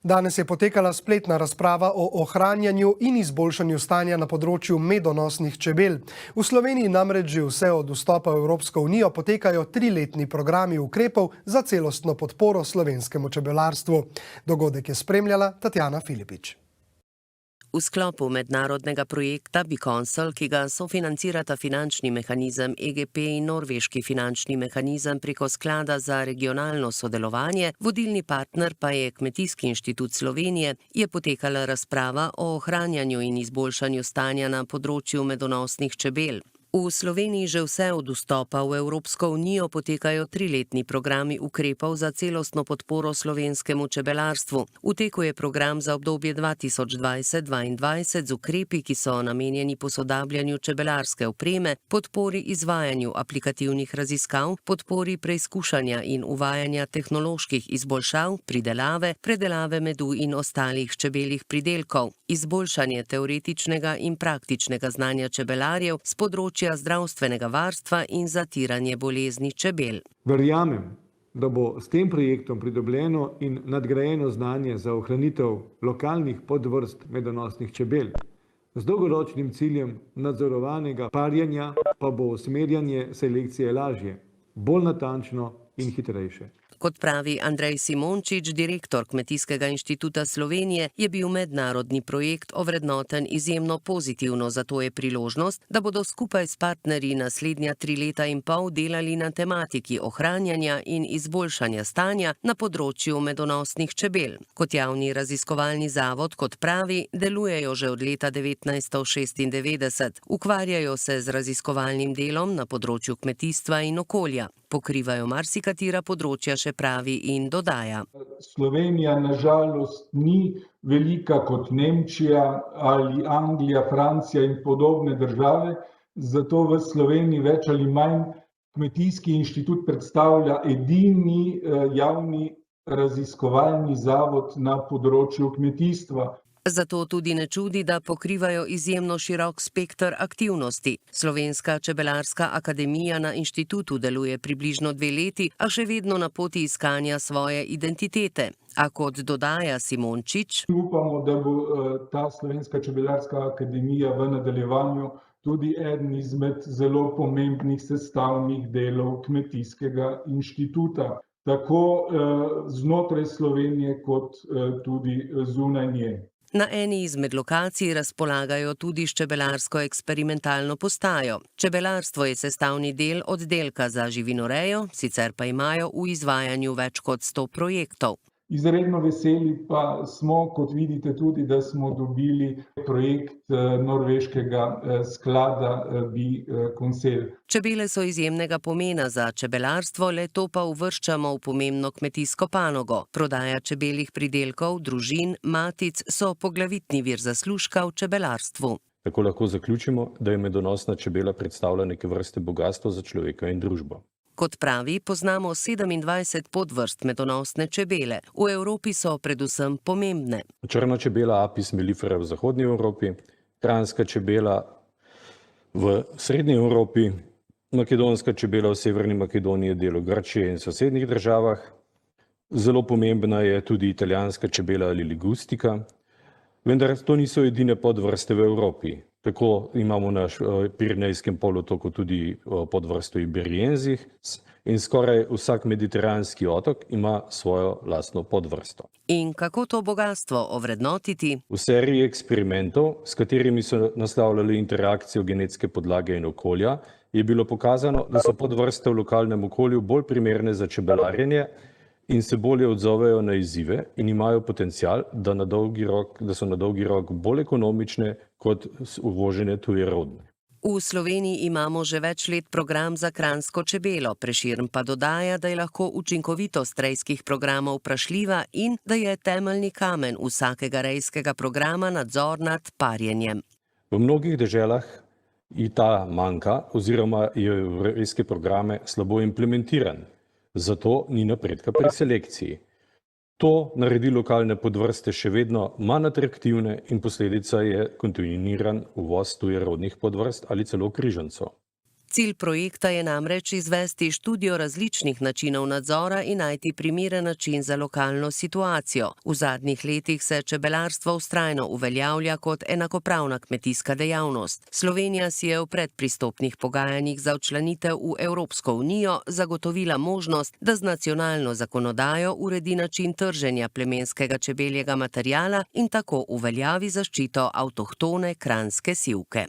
Danes je potekala spletna razprava o ohranjanju in izboljšanju stanja na področju medonosnih čebel. V Sloveniji namreč že vse od vstopa v Evropsko unijo potekajo 3-letni programi ukrepov za celostno podporo slovenskemu čebelarstvu. Dogodek je spremljala Tatjana Filipič. V sklopu mednarodnega projekta Biconsol, ki ga sofinancirata finančni mehanizem EGP in norveški finančni mehanizem preko sklada za regionalno sodelovanje, vodilni partner pa je Kmetijski inštitut Slovenije, je potekala razprava o ohranjanju in izboljšanju stanja na področju medonosnih čebel. V Sloveniji že vse od vstopa v Evropsko unijo potekajo 3-letni programi ukrepov za celostno podporo slovenskemu čebelarstvu. V teku je program za obdobje 2020-2022 z ukrepi, ki so namenjeni posodabljanju čebelarske opreme, podpori izvajanju aplikativnih raziskav, podpori preizkušanja in uvajanja tehnoloških izboljšav, pridelave, predelave medu in ostalih čebeljih pridelkov, izboljšanje teoretičnega in praktičnega znanja čebelarjev s področja zdravstvenega varstva in zatiranje bolezni čebel. Verjamem, da bo s tem projektom pridobljeno in nadgrajeno znanje za ohranitev lokalnih podvrst medonosnih čebel. Z dolgoročnim ciljem nadzorovanega parjenja pa bo usmerjanje selekcije lažje, bolj natančno in hitrejše. Kot pravi Andrej Simončič, direktor Kmetijskega inštituta Slovenije, je bil mednarodni projekt ovrednoten izjemno pozitivno, zato je priložnost, da bodo skupaj s partnerji naslednja 3 leta in pol delali na tematiki ohranjanja in izboljšanja stanja na področju medonosnih čebel. Kot javni raziskovalni zavod, kot pravi, delujejo že od leta 1996. Ukvarjajo se z raziskovalnim delom na področju kmetijstva in okolja. Pokrivajo marsikatera področja, še pravi in dodaja. Slovenija nažalost ni velika kot Nemčija ali Anglija, Francija in podobne države, zato v Sloveniji več ali manj Kmetijski inštitut predstavlja edini javni raziskovalni zavod na področju kmetijstva. Zato tudi ne čudi, da pokrivajo izjemno širok spekter aktivnosti. Slovenska čebelarska akademija na inštitutu deluje približno 2 leti, a še vedno na poti iskanja svoje identitete. A kot dodaja Simončič, upamo, da bo ta Slovenska čebelarska akademija v nadaljevanju tudi eden izmed zelo pomembnih sestavnih delov Kmetijskega inštituta, tako znotraj Slovenije kot tudi zunaj nje. Na eni izmed lokacij razpolagajo tudi s čebelarsko eksperimentalno postajo. Čebelarstvo je sestavni del oddelka za živinorejo, sicer pa imajo v izvajanju več kot 100 projektov. Izredno veseli pa smo, kot vidite tudi, da smo dobili projekt norveškega sklada Biconsol. Čebele so izjemnega pomena za čebelarstvo, le to pa uvrščamo v pomembno kmetijsko panogo. Prodaja čebeljih pridelkov, družin, matic so poglavitni vir zaslužka v čebelarstvu. Tako lahko zaključimo, da je medonosna čebela predstavlja neke vrste bogastvo za človeka in družbo. Kot pravi, poznamo 27 podvrst medonosne čebele. V Evropi so predvsem pomembne. Črna čebela Apis mellifera v zahodnji Evropi, kranjska čebela v srednji Evropi, makedonska čebela v severni Makedoniji, delu Grčije in sosednjih državah. Zelo pomembna je tudi italijanska čebela ali ligustika, vendar to niso edine podvrste v Evropi. Tako imamo na Pirenejskem polotoku tudi podvrsto Iberienzih in skoraj vsak mediteranski otok ima svojo lastno podvrsto. In kako to bogastvo ovrednotiti? V seriji eksperimentov, s katerimi so naslavljali interakcijo genetske podlage in okolja, je bilo pokazano, da so podvrste v lokalnem okolju bolj primerne za čebelarjenje in se bolje odzovejo na izzive in imajo potencial, da so na dolgi rok bolj ekonomične kot uvožene tujerodne. V Sloveniji imamo že več let program za kranjsko čebelo. Prešern pa dodaja, da je lahko učinkovitost rejskih programov vprašljiva in da je temeljni kamen vsakega rejskega programa nadzor nad parjenjem. V mnogih deželah ta manjka oziroma je v rejske programe slabo implementiran. Zato ni napredka pri selekciji. To naredi lokalne podvrste še vedno manj atraktivne in posledica je kontinuiran uvoz tujerodnih podvrst ali celo križancov. Cilj projekta je namreč izvesti študijo različnih načinov nadzora in najti primeren način za lokalno situacijo. V zadnjih letih se čebelarstvo vztrajno uveljavlja kot enakopravna kmetijska dejavnost. Slovenija si je v predpristopnih pogajanjih za včlanitev v Evropsko unijo zagotovila možnost, da z nacionalno zakonodajo uredi način trženja plemenskega čebeljega materiala in tako uveljavi zaščito avtohtone kranjske sivke.